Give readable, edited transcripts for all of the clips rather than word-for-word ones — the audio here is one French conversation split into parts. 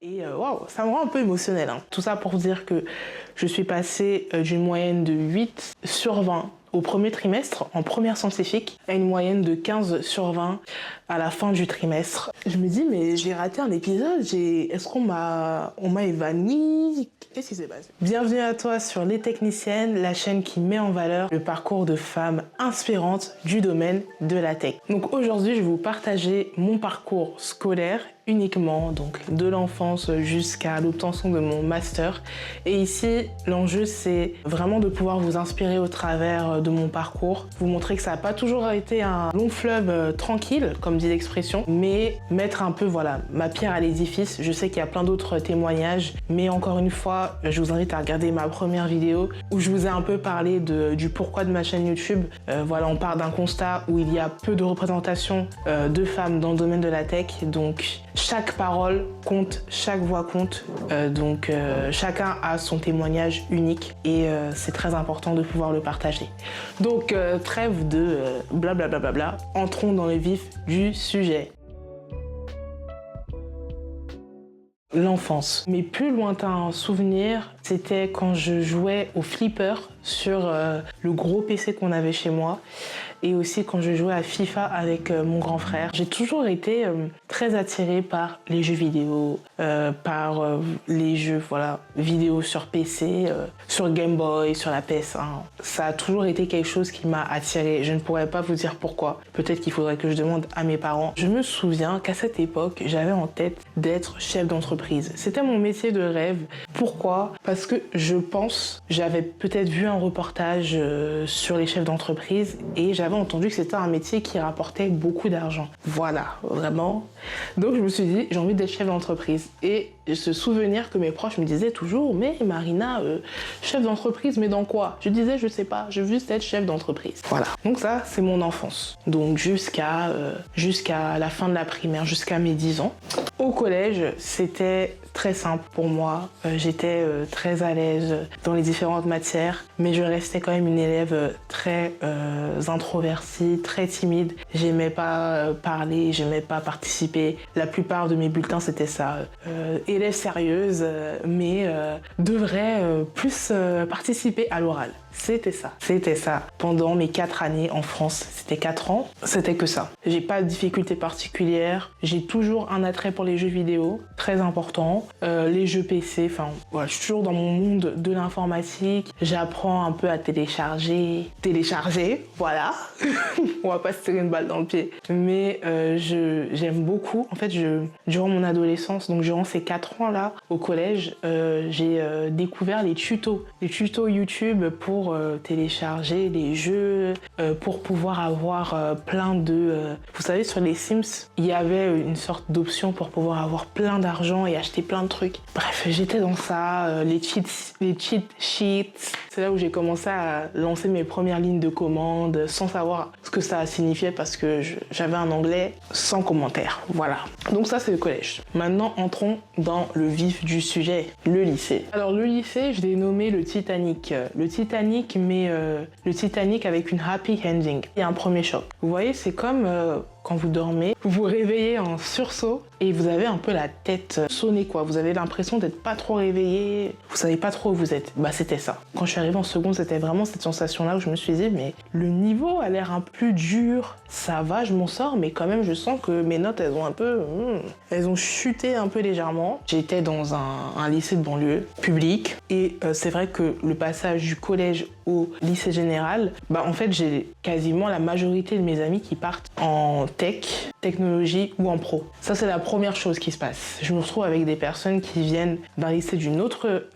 Et waouh, ça me rend un peu émotionnelle. Hein. Tout ça pour dire que je suis passée d'une moyenne de 8 sur 20 au premier trimestre, en première scientifique, à une moyenne de 15 sur 20 à la fin du trimestre. Je me dis, mais j'ai raté un épisode, est-ce qu'on m'a évanoui? Qu'est-ce qui s'est passé? Bienvenue à toi sur Les Techniciennes, la chaîne qui met en valeur le parcours de femmes inspirantes du domaine de la tech. Donc aujourd'hui, je vais vous partager mon parcours scolaire uniquement, donc de l'enfance jusqu'à l'obtention de mon master. Et ici, l'enjeu, c'est vraiment de pouvoir vous inspirer au travers de mon parcours, vous montrer que ça n'a pas toujours été un long fleuve tranquille, comme dit l'expression, mais mettre un peu, voilà, ma pierre à l'édifice. Je sais qu'il y a plein d'autres témoignages, mais encore une fois, je vous invite à regarder ma première vidéo où je vous ai un peu parlé du pourquoi de ma chaîne YouTube. Voilà, on part d'un constat où il y a peu de représentation de femmes dans le domaine de la tech, donc chaque parole compte, chaque voix compte, chacun a son témoignage unique et c'est très important de pouvoir le partager. Donc trêve de blablabla, entrons dans le vif du sujet. L'enfance. Mes plus lointains souvenirs, c'était quand je jouais au flipper sur le gros PC qu'on avait chez moi et aussi quand je jouais à FIFA avec mon grand frère. J'ai toujours été très attirée par les jeux vidéo, par les jeux vidéo sur PC, sur Game Boy, sur la PS1. Ça a toujours été quelque chose qui m'a attirée. Je ne pourrais pas vous dire pourquoi. Peut-être qu'il faudrait que je demande à mes parents. Je me souviens qu'à cette époque, j'avais en tête d'être chef d'entreprise. C'était mon métier de rêve. Pourquoi? Parce que je pense, j'avais peut-être vu un reportage sur les chefs d'entreprise et j'avais entendu que c'était un métier qui rapportait beaucoup d'argent. Voilà, vraiment. Donc je me suis dit, j'ai envie d'être chef d'entreprise. Et ce souvenir que mes proches me disaient toujours, mais Marina, chef d'entreprise, mais dans quoi? Je disais, je sais pas, je veux juste être chef d'entreprise. Voilà. Donc ça, c'est mon enfance. Donc jusqu'à la fin de la primaire, jusqu'à mes 10 ans. Au collège, c'était très simple pour moi. J'étais très à l'aise dans les différentes matières, mais je restais quand même une élève très introvertie, très timide. J'aimais pas parler, j'aimais pas participer. La plupart de mes bulletins, c'était ça. Élève sérieuse, mais devrait plus participer à l'oral. C'était ça. Pendant mes 4 années en France, c'était 4 ans, c'était que ça. J'ai pas de difficultés particulières, j'ai toujours un attrait pour les jeux vidéo, très important, les jeux PC, je suis toujours dans mon monde de l'informatique, j'apprends un peu à télécharger, voilà, on va pas se tirer une balle dans le pied, mais j'aime beaucoup, en fait, durant mon adolescence, donc durant ces 4 ans-là, au collège, j'ai découvert les tutos YouTube pour télécharger les jeux, pour pouvoir avoir plein de... Vous savez, sur les Sims, il y avait une sorte d'option pour pouvoir avoir plein d'argent et acheter plein de trucs. Bref, j'étais dans ça, les cheat sheets. C'est là où j'ai commencé à lancer mes premières lignes de commande sans savoir ce que ça signifiait parce que j'avais un anglais sans commentaire. Voilà. Donc ça, c'est le collège. Maintenant, entrons dans le vif du sujet, le lycée. Alors le lycée, je l'ai nommé le Titanic. Le Titanic, mais le Titanic avec une happy ending. Il y a un premier choc. Vous voyez, c'est comme quand vous dormez, vous vous réveillez en sursaut et vous avez un peu la tête sonnée, quoi. Vous avez l'impression d'être pas trop réveillé, vous savez pas trop où vous êtes. Bah c'était ça. Quand je suis arrivée en seconde, c'était vraiment cette sensation-là où je me suis dit, mais le niveau a l'air un peu plus dur. Ça va, je m'en sors, mais quand même, je sens que mes notes, elles ont chuté un peu légèrement. J'étais dans un lycée de banlieue public et c'est vrai que le passage du collège au lycée général, en fait, j'ai quasiment la majorité de mes amis qui partent en technologie ou en pro. Ça, c'est la première chose qui se passe. Je me retrouve avec des personnes qui viennent d'un lycée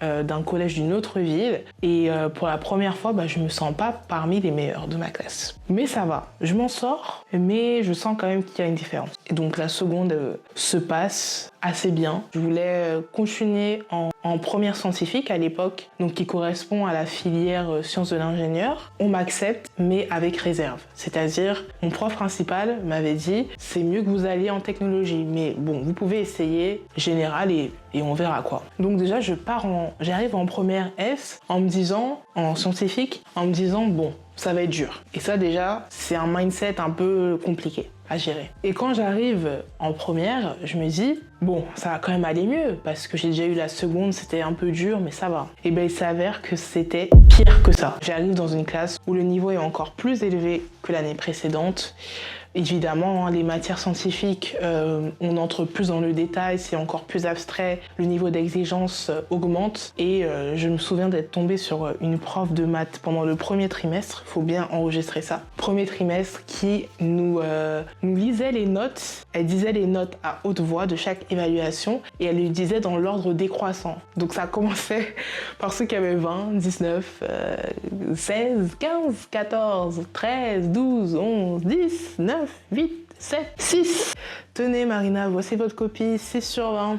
d'un collège d'une autre ville et pour la première fois, je me sens pas parmi les meilleurs de ma classe. Mais ça va, je m'en sors, mais je sens quand même qu'il y a une différence. Et donc la seconde se passe assez bien. Je voulais continuer en première scientifique à l'époque, donc qui correspond à la filière sciences de l'ingénieur. On m'accepte, mais avec réserve. C'est-à-dire, mon prof principal m'avait dit, c'est mieux que vous alliez en technologie, mais bon, vous pouvez essayer général et on verra quoi. Donc déjà, j'arrive en première S en scientifique, en me disant, bon, ça va être dur. Et ça déjà, c'est un mindset un peu compliqué. à gérer. Et quand j'arrive en première, je me dis, bon, ça va quand même aller mieux, parce que j'ai déjà eu la seconde, c'était un peu dur, mais ça va. Et bien, il s'avère que c'était pire que ça. J'arrive dans une classe où le niveau est encore plus élevé que l'année précédente. Évidemment, les matières scientifiques, on entre plus dans le détail, c'est encore plus abstrait, le niveau d'exigence augmente. Et je me souviens d'être tombée sur une prof de maths pendant le premier trimestre, il faut bien enregistrer ça. Premier trimestre qui nous lisait les notes, elle disait les notes à haute voix de chaque évaluation et elle les disait dans l'ordre décroissant. Donc ça commençait par ceux qui avaient 20, 19, 16, 15, 14, 13, 12, 11, 10, 9, 8, 7, 6. Tenez Marina, voici votre copie, 6 sur 20.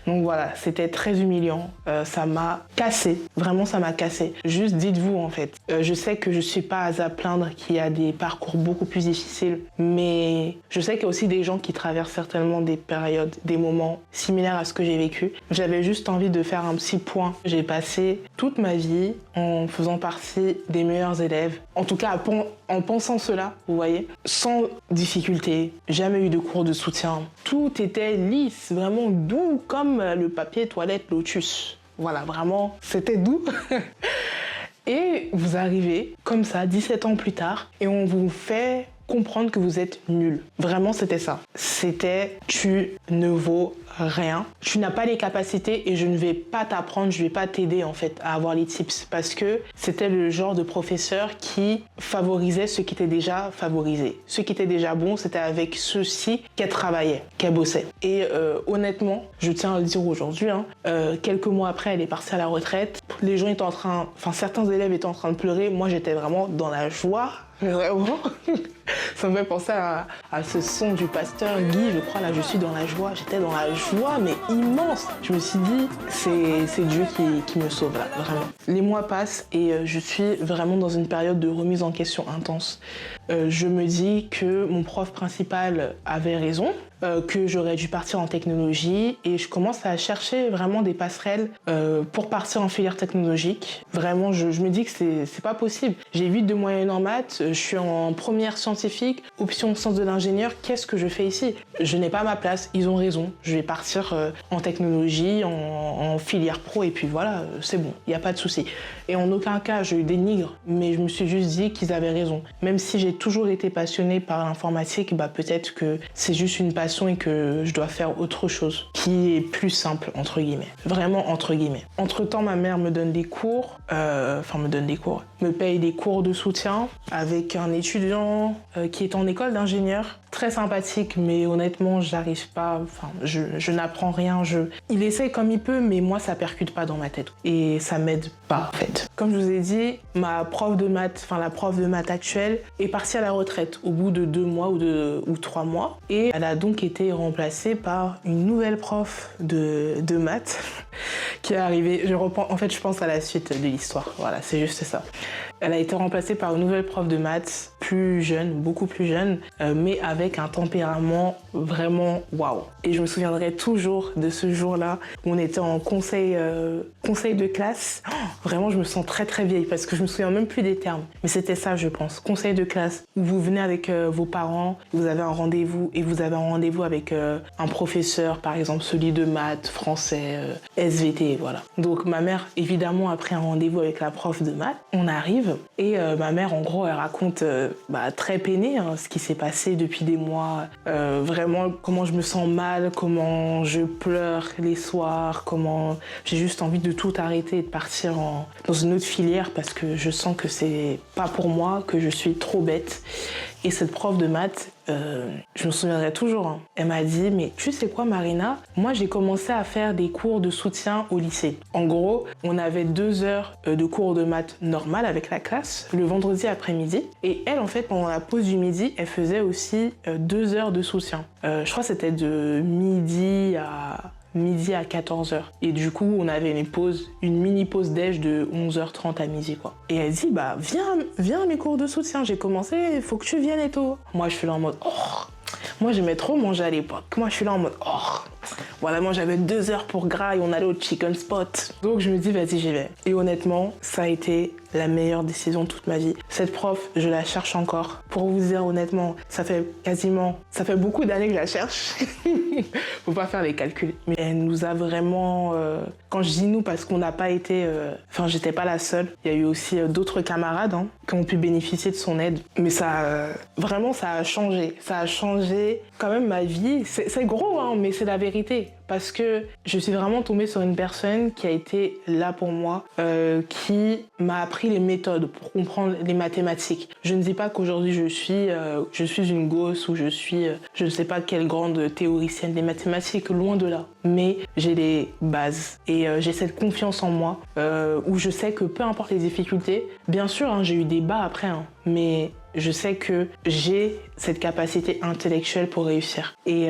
Donc voilà, c'était très humiliant. Ça m'a cassé, vraiment ça m'a cassé. Juste dites-vous en fait, je sais que je suis pas à plaindre qu'il y a des parcours beaucoup plus difficiles, mais je sais qu'il y a aussi des gens qui traversent certainement des périodes, des moments similaires à ce que j'ai vécu. J'avais juste envie de faire un petit point. J'ai passé toute ma vie en faisant partie des meilleurs élèves, en tout cas en pensant cela, vous voyez, sans difficulté, jamais eu de cours de soutien. Tout était lisse, vraiment doux comme le papier toilette Lotus. Voilà, vraiment, c'était doux. Et vous arrivez comme ça, 17 ans plus tard, et on vous fait comprendre que vous êtes nul. Vraiment, c'était ça. C'était « tu ne vaux rien, tu n'as pas les capacités et je ne vais pas t'apprendre, je ne vais pas t'aider en fait à avoir les tips ». Parce que c'était le genre de professeur qui favorisait ceux qui étaient déjà favorisés. Ceux qui étaient déjà bons, c'était avec ceux-ci qu'elle travaillait, qu'elle bossait. Et honnêtement, je tiens à le dire aujourd'hui, quelques mois après, elle est partie à la retraite. Les gens étaient certains élèves étaient en train de pleurer. Moi, j'étais vraiment dans la joie. Vraiment. Ça me fait penser à ce son du pasteur Guy, je crois, là, je suis dans la joie. J'étais dans la joie, mais immense. Je me suis dit, c'est Dieu qui me sauve, là, vraiment. Les mois passent et je suis vraiment dans une période de remise en question intense. Je me dis que mon prof principal avait raison, que j'aurais dû partir en technologie et je commence à chercher vraiment des passerelles pour partir en filière technologique. Vraiment, je me dis que c'est pas possible. J'ai 8 de moyenne en maths, je suis en première scientifique, option sciences de l'ingénieur, qu'est-ce que je fais ici? Je n'ai pas ma place, ils ont raison. Je vais partir en technologie, en filière pro et puis voilà, c'est bon, il n'y a pas de souci. Et en aucun cas, je dénigre, mais je me suis juste dit qu'ils avaient raison. Même si j'ai toujours été passionnée par l'informatique, peut-être que c'est juste une passion et que je dois faire autre chose qui est plus simple, entre guillemets. Vraiment, entre guillemets. Entre-temps, ma mère me donne des cours, me paye des cours de soutien avec un étudiant qui est en école d'ingénieur. Très sympathique, mais honnêtement, j'arrive pas, je n'apprends rien. Il essaye comme il peut, mais moi, ça percute pas dans ma tête. Et ça m'aide pas, en fait. Comme je vous ai dit, la prof de maths actuelle est partie à la retraite au bout de 2 mois ou 3 mois. Et elle a donc été remplacée par une nouvelle prof de maths qui est arrivée. Je pense à la suite de l'histoire. Voilà, c'est juste ça. Elle a été remplacée par une nouvelle prof de maths, plus jeune, beaucoup plus jeune, mais avec un tempérament vraiment waouh. Et je me souviendrai toujours de ce jour-là où on était en conseil de classe. Oh, vraiment, je me sens très très vieille parce que je me souviens même plus des termes. Mais c'était ça, je pense. Conseil de classe où vous venez avec vos parents, vous avez un rendez-vous et vous avez un rendez-vous avec un professeur, par exemple celui de maths, français, SVT, voilà. Donc ma mère, évidemment, a pris un rendez-vous avec la prof de maths. On arrive et ma mère, en gros, elle raconte très peinée ce qui s'est passé depuis des mois. Vraiment, comment je me sens mal, comment je pleure les soirs, comment j'ai juste envie de tout arrêter et de partir dans une autre filière parce que je sens que c'est pas pour moi, que je suis trop bête. Et cette prof de maths, je me souviendrai toujours, elle m'a dit « Mais tu sais quoi Marina, moi j'ai commencé à faire des cours de soutien au lycée. En gros, on avait 2 heures de cours de maths normal avec la classe, le vendredi après-midi. Et elle, en fait, pendant la pause du midi, elle faisait aussi 2 heures de soutien. Je crois que c'était de midi à 14h. Et du coup, on avait une mini pause déj de 11h30 à midi, quoi. Et elle dit, viens à mes cours de soutien, j'ai commencé, il faut que tu viennes et tout. Moi, je suis là en mode, oh. Moi, j'aimais trop manger à l'époque. Moi, je suis là en mode, oh. Voilà, moi j'avais 2 heures pour gras et on allait au chicken spot. Donc je me dis, vas-y, j'y vais. Et honnêtement, ça a été la meilleure décision de toute ma vie. Cette prof, je la cherche encore. Pour vous dire honnêtement, ça fait beaucoup d'années que je la cherche. Faut pas faire les calculs. Mais elle nous a vraiment... Quand je dis nous, parce qu'on n'a pas été... Enfin, j'étais pas la seule. Il y a eu aussi d'autres camarades qui ont pu bénéficier de son aide. Mais ça, vraiment, ça a changé. Ça a changé quand même ma vie. C'est gros, mais c'est la vérité. Parce que je suis vraiment tombée sur une personne qui a été là pour moi, qui m'a appris les méthodes pour comprendre les mathématiques. Je ne dis pas qu'aujourd'hui je suis une gosse ou je ne sais pas quelle grande théoricienne des mathématiques, loin de là. Mais j'ai les bases et j'ai cette confiance en moi où je sais que peu importe les difficultés, bien sûr, j'ai eu des bas après, mais je sais que j'ai cette capacité intellectuelle pour réussir. Et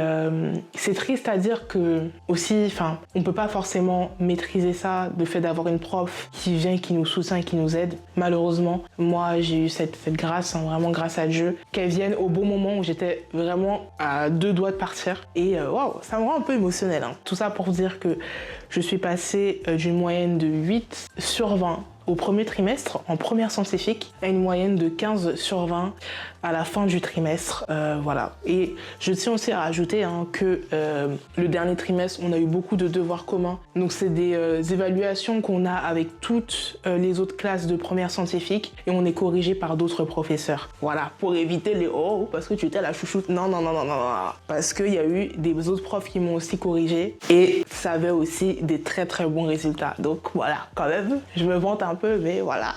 c'est triste à dire que aussi, on peut pas forcément maîtriser ça, le fait d'avoir une prof qui vient, qui nous soutient, qui nous aide. Malheureusement, moi, j'ai eu cette grâce, vraiment grâce à Dieu, qu'elle vienne au bon moment où j'étais vraiment à 2 doigts de partir. Et waouh, ça me rend un peu émotionnelle. Tout ça pour dire que je suis passée d'une moyenne de 8 sur 20 au premier trimestre, en première scientifique, à une moyenne de 15 sur 20 à la fin du trimestre. Voilà. Et je tiens aussi à rajouter que le dernier trimestre, on a eu beaucoup de devoirs communs. Donc c'est des évaluations qu'on a avec toutes les autres classes de première scientifique et on est corrigé par d'autres professeurs. Voilà, pour éviter les « oh, parce que tu étais la chouchoute ». Non. Parce qu'il y a eu des autres profs qui m'ont aussi corrigé et ça avait aussi des très très bons résultats. Donc voilà, quand même, je me vante un peu, mais voilà.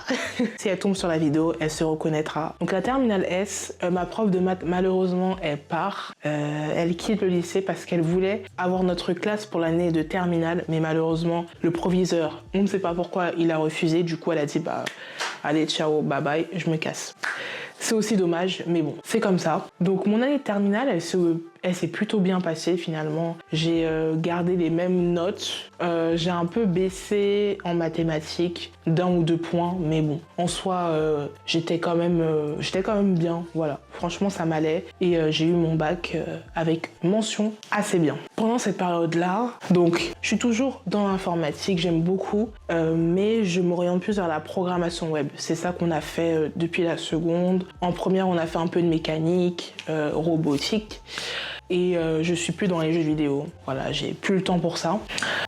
Si elle tombe sur la vidéo, elle se reconnaîtra. Donc la terminale S, ma prof de maths, malheureusement, elle part. Elle quitte le lycée parce qu'elle voulait avoir notre classe pour l'année de terminale, mais malheureusement, le proviseur, on ne sait pas pourquoi, il a refusé. Du coup, elle a dit, allez, ciao, bye bye, je me casse. C'est aussi dommage, mais bon, c'est comme ça. Donc mon année de terminale, elle s'est plutôt bien passée finalement. J'ai gardé les mêmes notes. J'ai un peu baissé en mathématiques d'1 ou 2 points, mais bon, en soi, j'étais quand même bien. Voilà, franchement, ça m'allait et j'ai eu mon bac avec mention assez bien. Pendant cette période-là, donc, je suis toujours dans l'informatique, j'aime beaucoup, mais je m'oriente plus vers la programmation web. C'est ça qu'on a fait depuis la seconde. En première, on a fait un peu de mécanique, robotique. Et je suis plus dans les jeux vidéo. Voilà, j'ai plus le temps pour ça.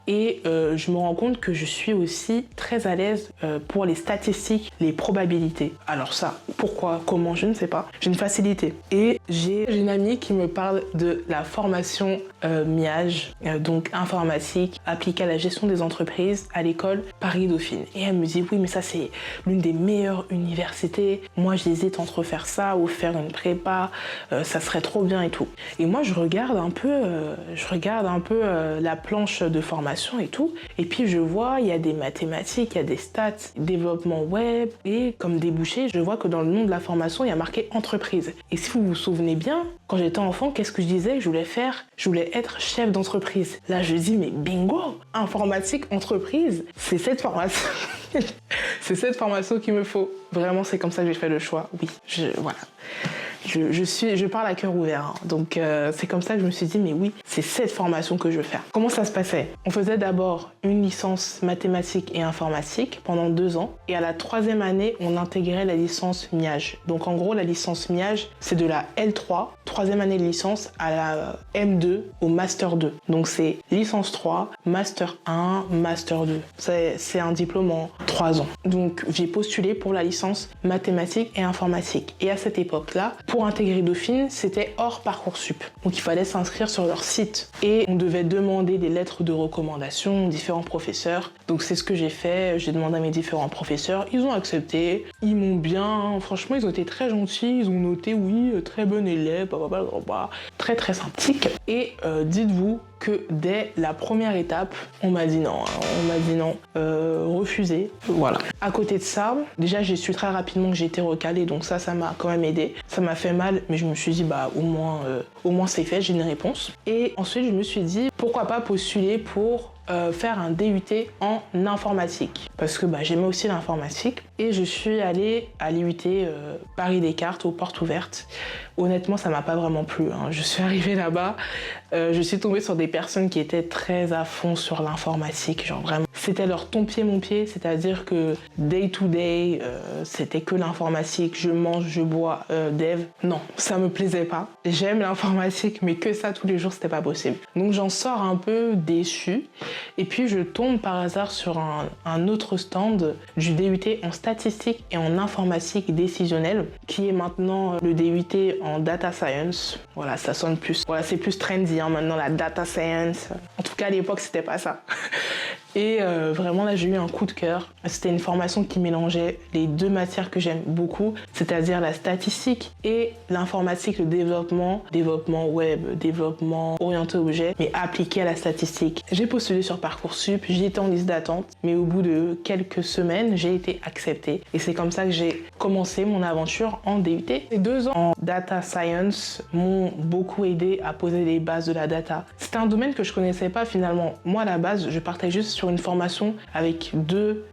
Et je me rends compte que je suis aussi très à l'aise pour les statistiques, les probabilités. Alors ça, pourquoi, comment, je ne sais pas. J'ai une facilité. Et j'ai une amie qui me parle de la formation MIAGE, donc informatique appliquée à la gestion des entreprises à l'école Paris-Dauphine. Et elle me dit, oui, mais ça c'est l'une des meilleures universités. Moi, j'hésite entre faire ça ou faire une prépa. Ça serait trop bien et tout. Et moi, je regarde un peu la planche de formation et tout, et puis je vois, il y a des mathématiques, il y a des stats, développement web, et comme débouché, je vois que dans le nom de la formation, il y a marqué entreprise. Et si vous vous souvenez bien, quand j'étais enfant, qu'est-ce que je disais? Je voulais être chef d'entreprise. Là, je dis, mais bingo, informatique, entreprise, c'est cette formation. C'est cette formation qu'il me faut. Vraiment, c'est comme ça que j'ai fait le choix. Oui, voilà. Je parle à cœur ouvert, donc c'est comme ça que je me suis dit, mais oui, c'est cette formation que je veux faire. Comment ça se passait? On faisait d'abord une licence mathématiques et informatique pendant 2 ans, et à la 3e année, on intégrait la licence MIAGE. Donc en gros, la licence MIAGE, c'est de la L3, 3e année de licence, à la M2 au Master 2. Donc c'est licence 3, Master 1, Master 2. C'est un diplôme en 3 ans. Donc j'ai postulé pour la licence mathématiques et informatique. Et à cette époque-là, pour intégrer Dauphine, c'était hors Parcoursup. Donc il fallait s'inscrire sur leur site. Et on devait demander des lettres de recommandation aux différents professeurs. Donc c'est ce que j'ai fait. J'ai demandé à mes différents professeurs. Ils ont accepté. Ils m'ont bien... Franchement, ils ont été très gentils. Ils ont noté, oui, très bon élève, très très sympathique. Et dites-vous que dès la première étape, on m'a dit non. Refusé. Voilà. À côté de ça, déjà j'ai su très rapidement que j'ai été recalée, donc ça m'a quand même aidé. Ça m'a fait mal, mais je me suis dit au moins c'est fait, j'ai une réponse. Et ensuite je me suis dit pourquoi pas postuler pour faire un DUT en informatique parce que j'aimais aussi l'informatique et je suis allée à l'IUT Paris Descartes aux portes ouvertes. Honnêtement, ça m'a pas vraiment plu. Je suis arrivée là-bas, je suis tombée sur des personnes qui étaient très à fond sur l'informatique, genre vraiment. C'était leur ton pied mon pied, c'est-à-dire que day to day, c'était que l'informatique, je mange, je bois, dev. Non, ça me plaisait pas. J'aime l'informatique, mais que ça tous les jours, c'était pas possible. Donc j'en sors un peu déçue. Et puis je tombe par hasard sur un autre stand du DUT en statistique et en informatique décisionnelle, qui est maintenant le DUT en data science. Voilà, ça sonne plus. Voilà, c'est plus trendy maintenant, la data science. En tout cas, à l'époque, c'était pas ça. Et vraiment là j'ai eu un coup de cœur. C'était une formation qui mélangeait les deux matières que j'aime beaucoup, c'est-à-dire la statistique et l'informatique, le développement web, développement orienté objet, mais appliqué à la statistique. J'ai postulé sur Parcoursup, j'y étais en liste d'attente, mais au bout de quelques semaines, j'ai été acceptée. Et c'est comme ça que j'ai commencé mon aventure en DUT. Les 2 ans en data science m'ont beaucoup aidé à poser les bases de la data. C'était un domaine que je connaissais pas finalement. Moi à la base, je partais juste sur une formation avec deux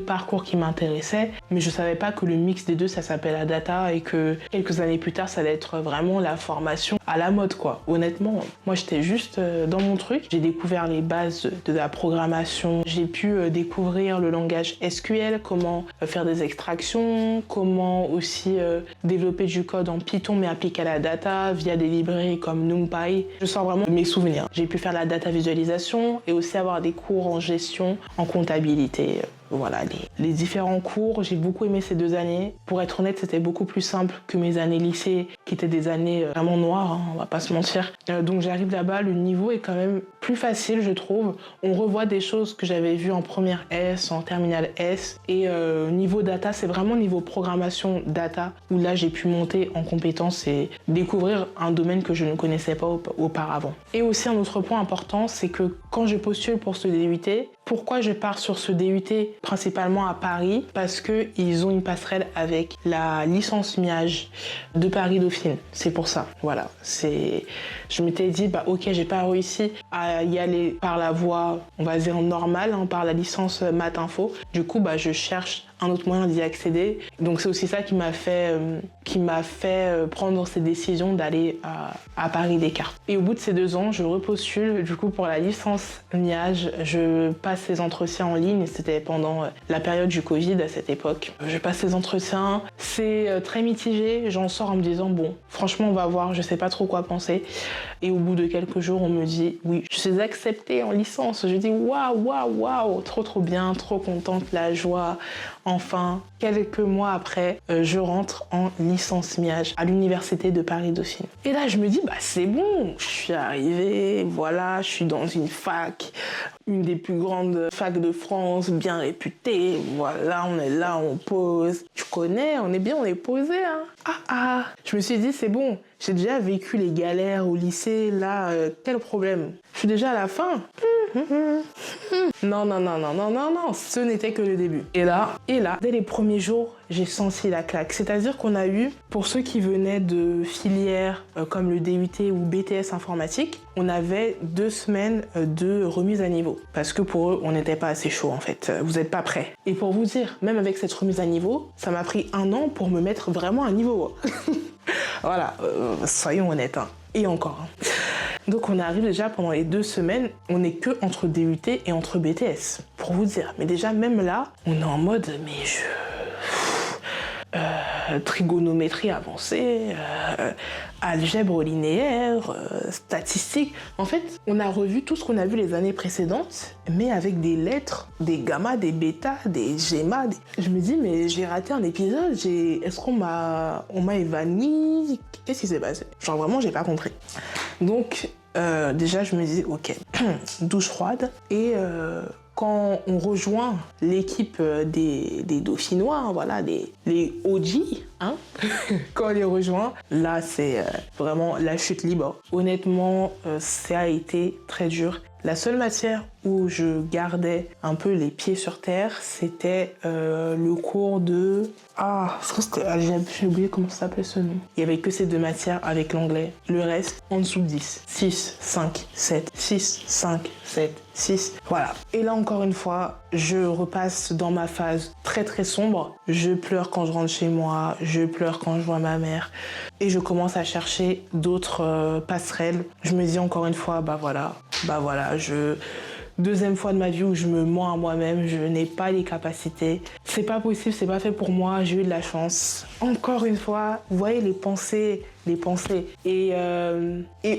parcours qui m'intéressaient, mais je savais pas que le mix des deux ça s'appelle la data et que quelques années plus tard ça allait être vraiment la formation à la mode quoi. Honnêtement, moi j'étais juste dans mon truc. J'ai découvert les bases de la programmation, j'ai pu découvrir le langage SQL, comment faire des extractions, comment aussi développer du code en Python mais appliqué à la data via des librairies comme NumPy. Je sors vraiment de mes souvenirs. J'ai pu faire la data visualisation et aussi avoir des cours en gestion, en comptabilité. Voilà, les différents cours, j'ai beaucoup aimé ces 2 années. Pour être honnête, c'était beaucoup plus simple que mes années lycée, qui étaient des années vraiment noires, on va pas se mentir. Donc j'arrive là-bas, le niveau est quand même plus facile, je trouve. On revoit des choses que j'avais vues en première S, en terminale S. Et niveau data, c'est vraiment niveau programmation data, où là j'ai pu monter en compétences et découvrir un domaine que je ne connaissais pas auparavant. Et aussi un autre point important, c'est que quand je postule pour ce DUT, pourquoi je pars sur ce DUT principalement à Paris? Parce qu'ils ont une passerelle avec la licence MIAGE de Paris Dauphine. C'est pour ça. Voilà. Je m'étais dit, ok, j'ai pas réussi à y aller par la voie, on va dire normale, par la licence Math Info. Du coup, je cherche un autre moyen d'y accéder. Donc c'est aussi ça qui m'a fait prendre cette décision d'aller à Paris Descartes. Et au bout de ces 2 ans, je repostule du coup pour la licence MIAGE. Je passe les entretiens en ligne. C'était pendant la période du Covid à cette époque. Je passe les entretiens. C'est très mitigé. J'en sors en me disant bon, franchement on va voir. Je sais pas trop quoi penser. Et au bout de quelques jours, on me dit oui, je suis acceptée en licence. Je dis waouh, trop bien, trop contente, la joie. Enfin, quelques mois après, je rentre en licence MIAGE à l'université de Paris Dauphine. Et là, je me dis, c'est bon, je suis arrivée, voilà, je suis dans une fac, une des plus grandes facs de France, bien réputée, voilà, on est là, on pose. Tu connais, on est bien, on est posé, hein. Je me suis dit, c'est bon, j'ai déjà vécu les galères au lycée, là, quel problème? Je suis déjà à la fin. Non, ce n'était que le début. Et là, dès les premiers jours, j'ai senti la claque. C'est-à-dire qu'on a eu, pour ceux qui venaient de filières comme le DUT ou BTS informatique, on avait 2 semaines de remise à niveau. Parce que pour eux, on n'était pas assez chaud en fait. Vous n'êtes pas prêts. Et pour vous dire, même avec cette remise à niveau, ça m'a pris 1 an pour me mettre vraiment à niveau. Voilà, soyons honnêtes. Et encore. Donc on arrive déjà pendant les 2 semaines, on n'est que entre DUT et entre BTS, pour vous dire. Mais déjà même là, on est en mode, trigonométrie avancée, algèbre linéaire, statistique. En fait, on a revu tout ce qu'on a vu les années précédentes, mais avec des lettres, des gamma, des bêta, des gamma. Je me dis, mais j'ai raté un épisode, est-ce qu'on m'a évanoui? Qu'est-ce qui s'est passé? Genre vraiment, j'ai pas compris. Donc, déjà, je me dis, ok, douche froide. Et quand on rejoint l'équipe des Dauphinois, voilà, les OG, quand on les rejoint, là, c'est vraiment la chute libre. Honnêtement, ça a été très dur. La seule matière où je gardais un peu les pieds sur terre, c'était le cours de... j'ai oublié comment ça s'appelait ce nom. Il n'y avait que ces 2 matières avec l'anglais. Le reste, en dessous de 10. 6, 5, 7, 6, 5, 7, 6. Voilà. Et là, encore une fois, je repasse dans ma phase très très sombre. Je pleure quand je rentre chez moi, je pleure quand je vois ma mère. Et je commence à chercher d'autres passerelles. Je me dis encore une fois, deuxième fois de ma vie où je me mens à moi-même, je n'ai pas les capacités. C'est pas possible, c'est pas fait pour moi, j'ai eu de la chance. Encore une fois, vous voyez les pensées. Et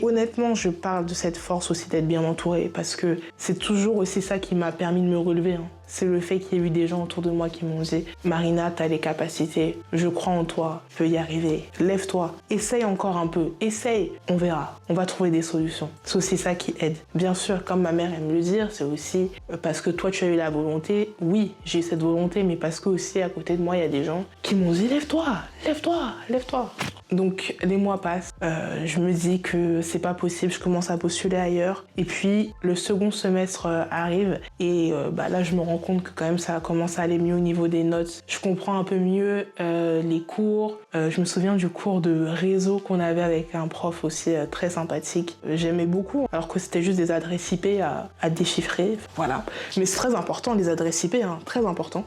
honnêtement, je parle de cette force aussi d'être bien entourée parce que c'est toujours aussi ça qui m'a permis de me relever. Hein. C'est le fait qu'il y ait eu des gens autour de moi qui m'ont dit « Marina, t'as les capacités, je crois en toi, tu peux y arriver, lève-toi, essaye encore un peu, essaye, on verra, on va trouver des solutions. » C'est aussi ça qui aide. Bien sûr, comme ma mère aime le dire, c'est aussi parce que toi tu as eu la volonté. Oui, j'ai eu cette volonté, mais parce que aussi à côté de moi, il y a des gens qui m'ont dit « Lève-toi, lève-toi, lève-toi ». Donc les mois passent, je me dis que c'est pas possible, je commence à postuler ailleurs. Et puis le second semestre arrive et là je me rends compte que quand même ça commence à aller mieux au niveau des notes. Je comprends un peu mieux les cours. Je me souviens du cours de réseau qu'on avait avec un prof aussi très sympathique. J'aimais beaucoup, alors que c'était juste des adresses IP à déchiffrer. Voilà. Mais c'est très important les adresses IP, hein, très important.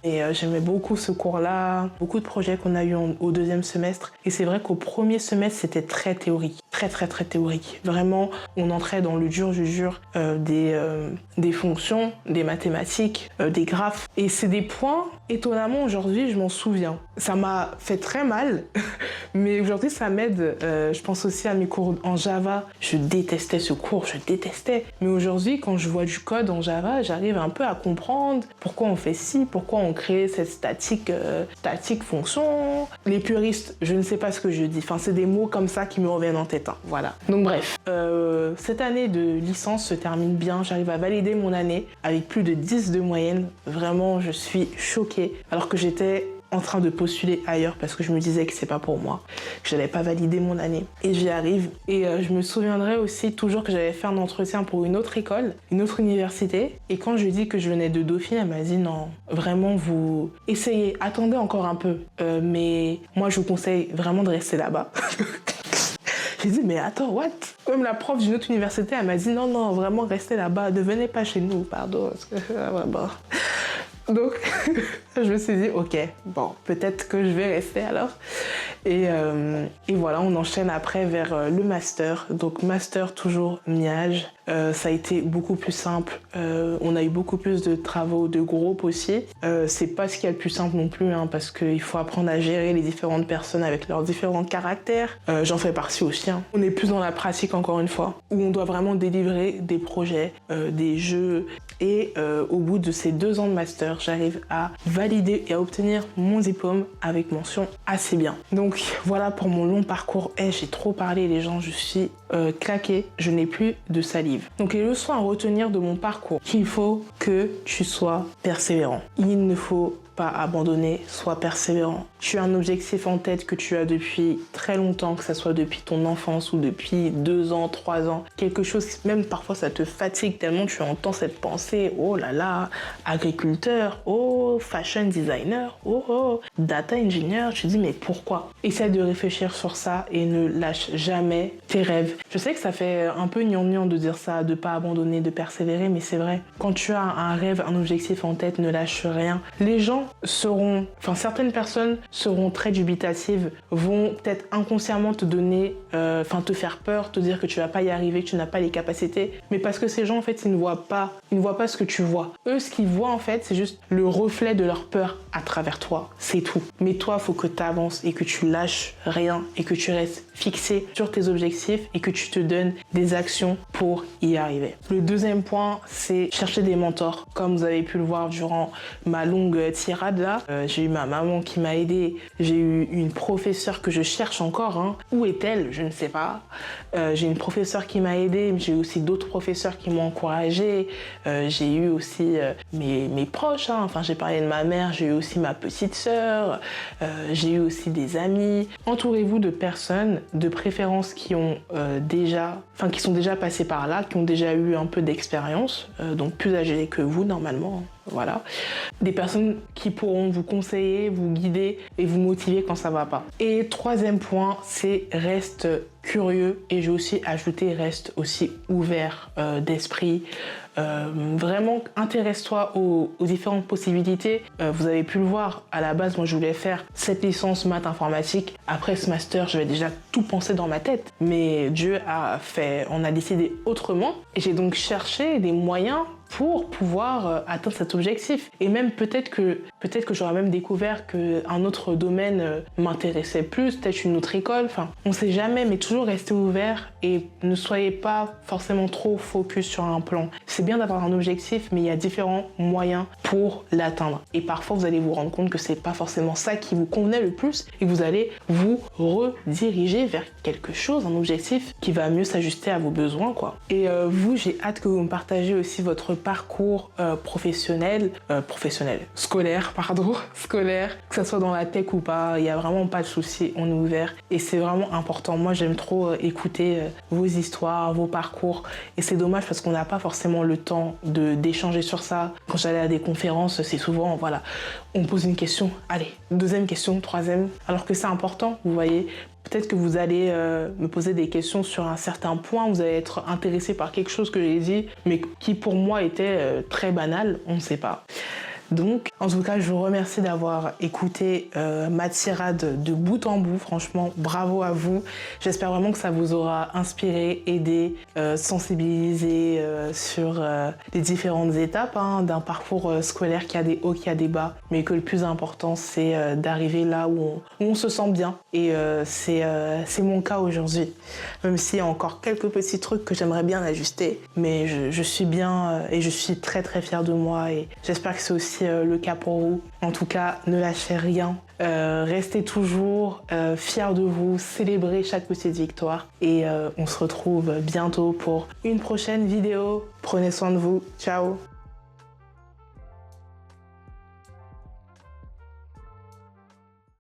Et j'aimais beaucoup ce cours-là, beaucoup de projets qu'on a eu au deuxième semestre. Et c'est vrai qu'au premier semestre, c'était très théorique, très théorique. Vraiment, on entrait dans le dur du dur des fonctions, des mathématiques, des graphes. Et c'est des points, étonnamment, aujourd'hui, je m'en souviens. Ça m'a fait très mal, mais aujourd'hui, ça m'aide. Je pense aussi à mes cours en Java. Je détestais ce cours, Mais aujourd'hui, quand je vois du code en Java, j'arrive un peu à comprendre pourquoi on fait ci, pourquoi on crée cette statique fonction. Les puristes, je ne sais pas ce que je dis. Enfin, c'est des mots comme ça qui me reviennent en tête. Hein. Voilà. Donc bref, cette année de licence se termine bien. J'arrive à valider mon année avec plus de 10 de moyenne. Vraiment, je suis choquée. Alors que j'étais en train de postuler ailleurs parce que je me disais que c'est pas pour moi, que j'allais pas valider mon année. Et j'y arrive. Et je me souviendrai aussi toujours que j'avais fait un entretien pour une autre école, une autre université. Et quand je lui ai dit que je venais de Dauphine, elle m'a dit non, vraiment vous essayez, attendez encore un peu. Mais moi je vous conseille vraiment de rester là-bas. J'ai dit mais attends, what? Même la prof d'une autre université, elle m'a dit non, vraiment restez là-bas, ne venez pas chez nous, pardon. Parce que, vraiment. Donc, je me suis dit, ok, bon, peut-être que je vais rester alors. Et voilà, on enchaîne après vers le master. Donc, master toujours MIAGE. Ça a été beaucoup plus simple. On a eu beaucoup plus de travaux de groupe aussi. C'est pas ce qu'il y a le plus simple non plus, hein, parce qu'il faut apprendre à gérer les différentes personnes avec leurs différents caractères. J'en fais partie aussi. Hein. On est plus dans la pratique, encore une fois, où on doit vraiment délivrer des projets, des jeux. Et au bout de ces 2 ans de master, j'arrive à valider et à obtenir mon diplôme avec mention assez bien. Donc voilà pour mon long parcours. J'ai trop parlé les gens, je suis claquée, je n'ai plus de salive. Donc les leçons à retenir de mon parcours, qu'il faut que tu sois persévérant. Il ne faut pas abandonner, sois persévérant. Tu as un objectif en tête que tu as depuis très longtemps, que ce soit depuis ton enfance ou depuis 2 ans, 3 ans. Quelque chose, même parfois ça te fatigue tellement tu entends cette pensée, oh là là, agriculteur, oh fashion designer, oh data engineer. Tu te dis mais pourquoi? Essaie de réfléchir sur ça et ne lâche jamais tes rêves. Je sais que ça fait un peu gnangnan de dire ça, de pas abandonner, de persévérer, mais c'est vrai. Quand tu as un rêve, un objectif en tête, ne lâche rien. Les gens certaines personnes seront très dubitatives, vont peut-être inconsciemment te donner, te faire peur, te dire que tu vas pas y arriver, que tu n'as pas les capacités, mais parce que ces gens en fait ils ne voient pas ce que tu vois. Eux ce qu'ils voient en fait c'est juste le reflet de leur peur à travers toi, c'est tout. Mais toi faut que tu avances et que tu lâches rien et que tu restes fixé sur tes objectifs et que tu te donnes des actions pour y arriver. Le deuxième point c'est chercher des mentors, comme vous avez pu le voir durant ma longue tirade Mathirad là, j'ai eu ma maman qui m'a aidée, j'ai eu une professeure que je cherche encore, hein. Où est-elle? Je ne sais pas. J'ai une professeure qui m'a aidée, mais j'ai eu aussi d'autres professeurs qui m'ont encouragée. J'ai eu aussi mes proches, hein. Enfin j'ai parlé de ma mère, j'ai eu aussi ma petite sœur, j'ai eu aussi des amis. Entourez-vous de personnes, de préférence qui ont qui sont déjà passées par là, qui ont déjà eu un peu d'expérience, donc plus âgées que vous normalement. Voilà. Des personnes qui pourront vous conseiller, vous guider et vous motiver quand ça va pas. Et troisième point, c'est reste curieux, et j'ai aussi ajouté reste aussi ouvert d'esprit. Vraiment intéresse-toi aux différentes possibilités. Vous avez pu le voir, à la base moi je voulais faire cette licence maths informatique. Après ce master j'avais déjà tout pensé dans ma tête, mais Dieu a fait, on a décidé autrement, et j'ai donc cherché des moyens pour pouvoir atteindre cet objectif. Et même peut-être que j'aurais même découvert qu'un autre domaine m'intéressait plus, peut-être une autre école, enfin on sait jamais, mais toujours restez ouvert et ne soyez pas forcément trop focus sur un plan. C'est bien d'avoir un objectif, mais il y a différents moyens pour l'atteindre. Et parfois vous allez vous rendre compte que c'est pas forcément ça qui vous convenait le plus, et vous allez vous rediriger vers quelque chose, un objectif qui va mieux s'ajuster à vos besoins, quoi. Et vous, j'ai hâte que vous me partagiez aussi votre parcours scolaire, que ça soit dans la tech ou pas, il n'y a vraiment pas de souci, on est ouvert et c'est vraiment important. Moi j'aime trop écouter vos histoires, vos parcours, et c'est dommage parce qu'on n'a pas forcément le temps d'échanger sur ça. Quand j'allais à des conférences, c'est souvent, voilà, on pose une question, allez, deuxième question, troisième, alors que c'est important, vous voyez. Peut-être que vous allez me poser des questions sur un certain point, vous allez être intéressé par quelque chose que j'ai dit, mais qui pour moi était très banal, on ne sait pas. Donc, en tout cas, je vous remercie d'avoir écouté Mathirad de bout en bout. Franchement, bravo à vous. J'espère vraiment que ça vous aura inspiré, aidé, sensibilisé sur les différentes étapes d'un parcours scolaire qui a des hauts, qui a des bas, mais que le plus important, c'est d'arriver là où on se sent bien. Et c'est mon cas aujourd'hui. Même s'il y a encore quelques petits trucs que j'aimerais bien ajuster, mais je suis bien et je suis très très fière de moi, et j'espère que c'est aussi le cas pour vous. En tout cas, ne lâchez rien, restez toujours fiers de vous, célébrez chaque petite victoire, et on se retrouve bientôt pour une prochaine vidéo. Prenez soin de vous, ciao.